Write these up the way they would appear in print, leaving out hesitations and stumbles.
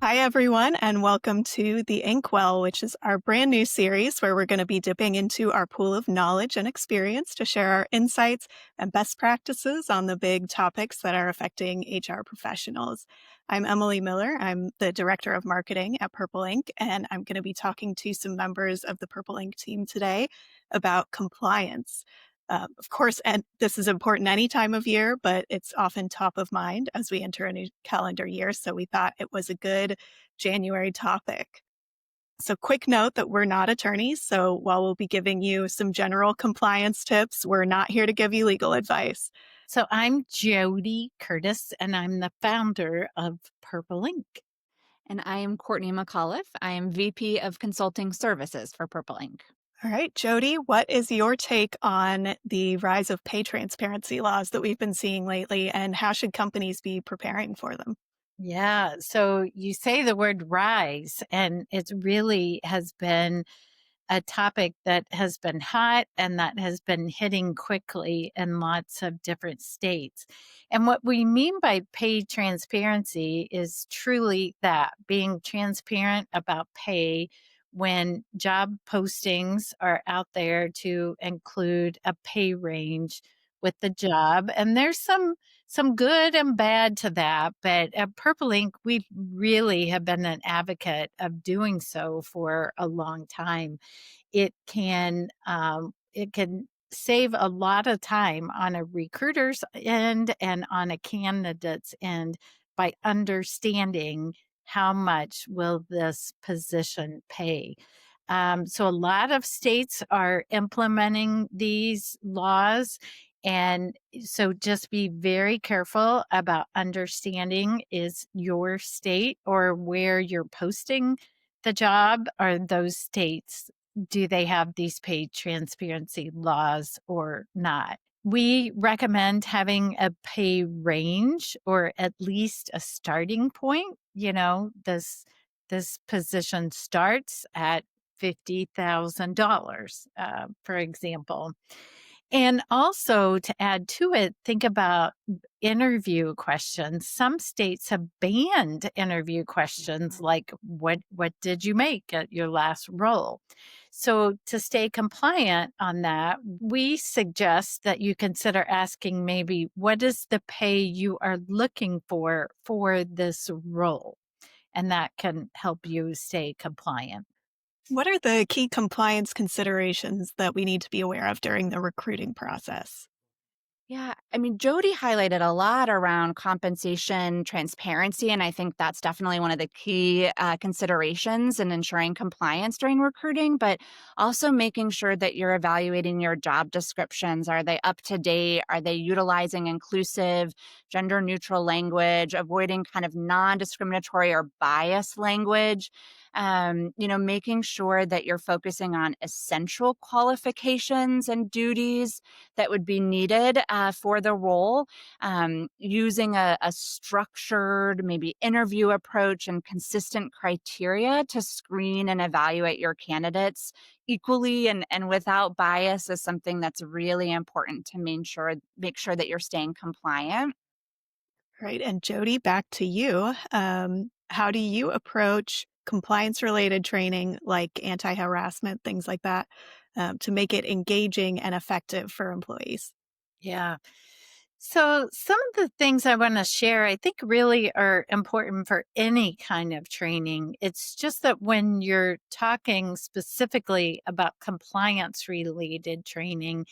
Hi, everyone, and welcome to the Inkwell, which is our brand new series where we're going to be dipping into our pool of knowledge and experience to share our insights and best practices on the big topics that are affecting HR professionals. I'm Emily Miller. I'm the Director of Marketing at Purple Ink, and I'm going to be talking to some members of the Purple Ink team today about compliance. Of course, and this is important any time of year, but it's often top of mind as we enter a new calendar year. So we thought it was a good January topic. So quick note that we're not attorneys. So while we'll be giving you some general compliance tips, we're not here to give you legal advice. So I'm Jody Curtis, and I'm the founder of Purple Ink. And I am Courtney McAuliffe. I am VP of Consulting Services for Purple Ink. All right, Jody, what is your take on the rise of pay transparency laws that we've been seeing lately, and how should companies be preparing for them? Yeah, so you say the word rise, and it really has been a topic that has been hot and that has been hitting quickly in lots of different states. And what we mean by pay transparency is truly that being transparent about pay when job postings are out there to include a pay range with the job. And there's some good and bad to that, but at Purple Ink, we really have been an advocate of doing so for a long time. It can save a lot of time on a recruiter's end and on a candidate's end by understanding how much will this position pay. So a lot of states are implementing these laws. And so just be very careful about understanding, is your state or where you're posting the job, are those states, do they have these pay transparency laws or not? We recommend having a pay range or at least a starting point. This position starts at $50,000, for example. And also, to add to it, think about interview questions. Some states have banned interview questions like what did you make at your last role? So to stay compliant on that, we suggest that you consider asking maybe, what is the pay you are looking for this role? And that can help you stay compliant. What are the key compliance considerations that we need to be aware of during the recruiting process? Yeah, I mean, Jody highlighted a lot around compensation transparency, and I think that's definitely one of the key considerations in ensuring compliance during recruiting, but also making sure that you're evaluating your job descriptions. Are they up to date? Are they utilizing inclusive, gender neutral language, avoiding kind of non discriminatory or biased language? Making sure that you're focusing on essential qualifications and duties that would be needed for the role, using a structured, maybe interview approach and consistent criteria to screen and evaluate your candidates equally and without bias is something that's really important to make sure that you're staying compliant. Right. And Jody, back to you. How do you approach compliance related training like anti harassment, things like that, to make it engaging and effective for employees? Yeah. So, some of the things I want to share, I think, really are important for any kind of training. It's just that when you're talking specifically about compliance related training,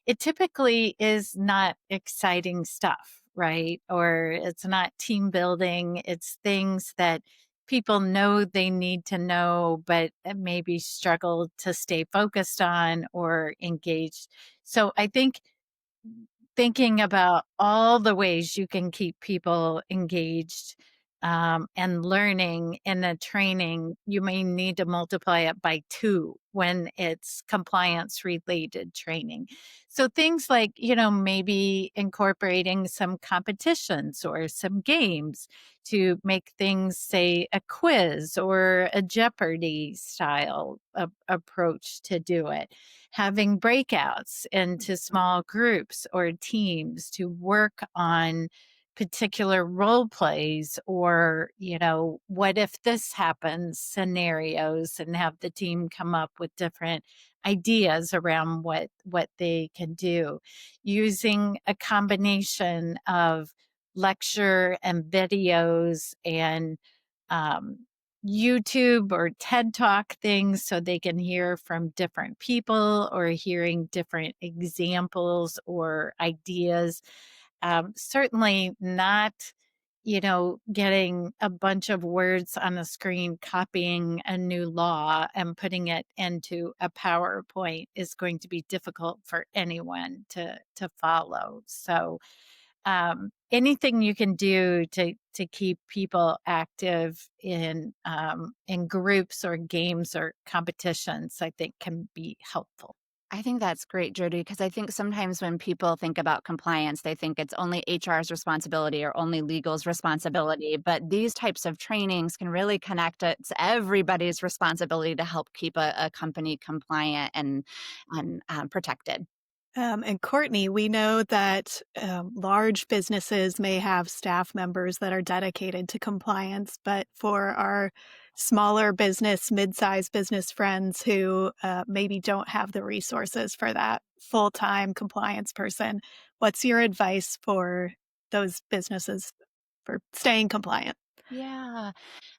it typically is not exciting stuff, right? Or it's not team building. It's things that people know they need to know, but maybe struggle to stay focused on or engaged. So, I think thinking about all the ways you can keep people engaged and learning in a training, you may need to multiply it by 2 when it's compliance related training. So things like, maybe incorporating some competitions or some games to make things, say, a quiz or a Jeopardy style approach to do it, having breakouts into small groups or teams to work on particular role plays or, what if this happens scenarios and have the team come up with different ideas around what they can do using a combination of lecture and videos and um, YouTube or TED Talk things so they can hear from different people or hearing different examples or ideas. Certainly not, getting a bunch of words on a screen, copying a new law and putting it into a PowerPoint is going to be difficult for anyone to follow. So, anything you can do to keep people active in groups or games or competitions, I think can be helpful. I think that's great, Jody, because I think sometimes when people think about compliance, they think it's only HR's responsibility or only legal's responsibility. But these types of trainings can really connect it to everybody's responsibility to help keep a company compliant and protected. And Courtney, we know that large businesses may have staff members that are dedicated to compliance, but for our smaller business, mid-sized business friends who maybe don't have the resources for that full-time compliance person, what's your advice for those businesses for staying compliant? Yeah.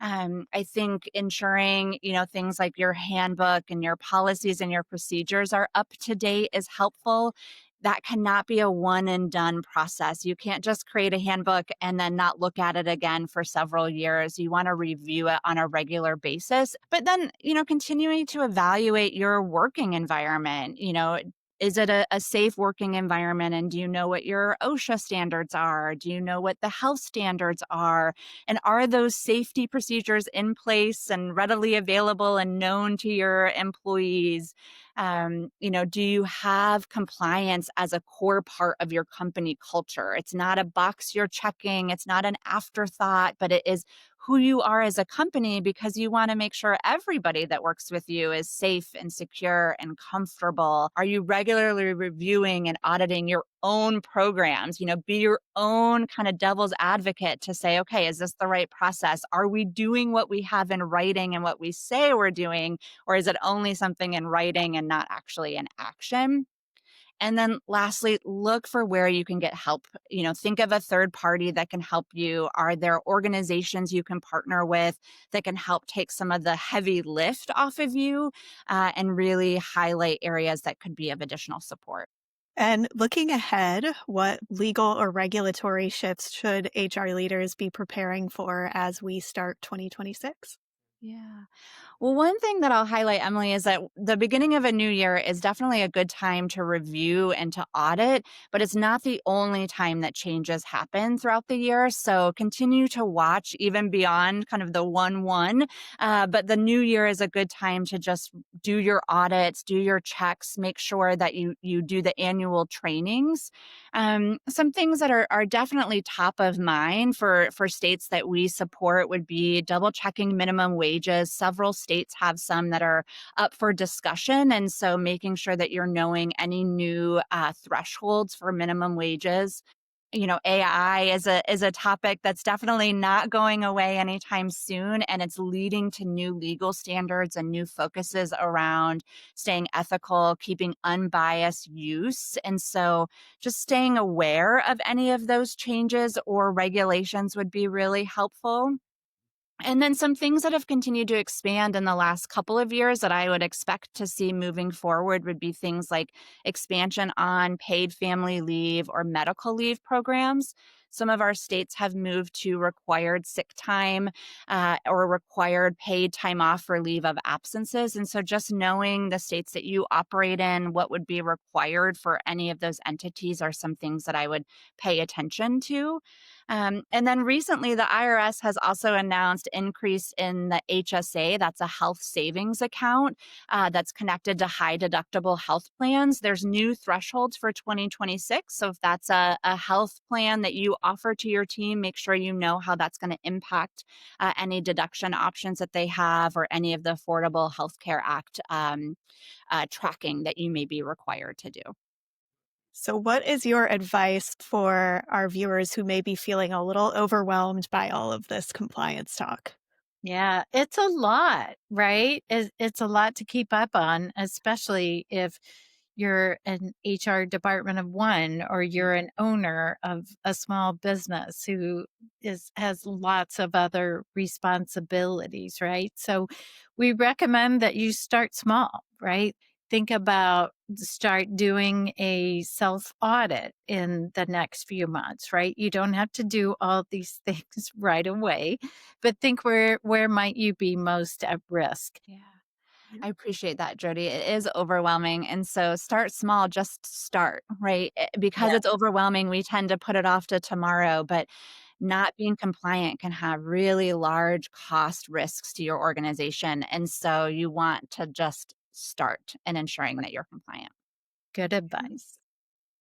I think ensuring, things like your handbook and your policies and your procedures are up to date is helpful. That cannot be a one and done process. You can't just create a handbook and then not look at it again for several years. You want to review it on a regular basis, but then, continuing to evaluate your working environment. Is it a safe working environment? And do you know what your OSHA standards are? Do you know what the health standards are? And are those safety procedures in place and readily available and known to your employees? Do you have compliance as a core part of your company culture? It's not a box you're checking, it's not an afterthought, but it is who you are as a company because you want to make sure everybody that works with you is safe and secure and comfortable. Are you regularly reviewing and auditing your own programs? Be your own kind of devil's advocate to say, okay, is this the right process? Are we doing what we have in writing and what we say we're doing? Or is it only something in writing and not actually in action? And then lastly, look for where you can get help. Think of a third party that can help you. Are there organizations you can partner with that can help take some of the heavy lift off of you and really highlight areas that could be of additional support? And looking ahead, what legal or regulatory shifts should HR leaders be preparing for as we start 2026? Yeah. Well, one thing that I'll highlight, Emily, is that the beginning of a new year is definitely a good time to review and to audit, but it's not the only time that changes happen throughout the year. So continue to watch even beyond kind of the 1-1. But the new year is a good time to just do your audits, do your checks, make sure that you do the annual trainings. Some things that are definitely top of mind for states that we support would be double checking minimum wages. Several states have some that are up for discussion, and so making sure that you're knowing any new thresholds for minimum wages. AI is a topic that's definitely not going away anytime soon, and it's leading to new legal standards and new focuses around staying ethical, keeping unbiased use. And so just staying aware of any of those changes or regulations would be really helpful. And then some things that have continued to expand in the last couple of years that I would expect to see moving forward would be things like expansion on paid family leave or medical leave programs. Some of our states have moved to required sick time or required paid time off for leave of absences. And so just knowing the states that you operate in, what would be required for any of those entities are some things that I would pay attention to. And then recently, the IRS has also announced increase in the HSA. That's a health savings account that's connected to high deductible health plans. There's new thresholds for 2026. So if that's a health plan that you offer to your team, make sure you know how that's going to impact any deduction options that they have or any of the Affordable Health Care Act tracking that you may be required to do. So, what is your advice for our viewers who may be feeling a little overwhelmed by all of this compliance talk? Yeah, it's a lot, right? It's a lot to keep up on, especially if you're an HR department of one or you're an owner of a small business who is has lots of other responsibilities, right? So we recommend that you start small, right? Think about start doing a self audit in the next few months, right? You don't have to do all these things right away, but think where might you be most at risk? Yeah. Yeah. I appreciate that, Jody. It is overwhelming. And so start small, just start, right? Because Yeah. it's overwhelming, we tend to put it off to tomorrow, but not being compliant can have really large cost risks to your organization. And so you want to just start in ensuring that you're compliant. Good advice.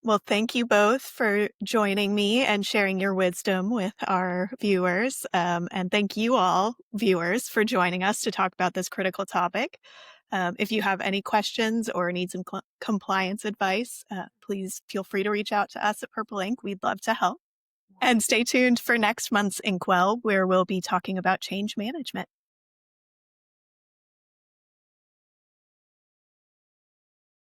Well, thank you both for joining me and sharing your wisdom with our viewers. And thank you all, viewers, for joining us to talk about this critical topic. If you have any questions or need some compliance advice, please feel free to reach out to us at Purple Ink. We'd love to help. And stay tuned for next month's Inkwell, where we'll be talking about change management.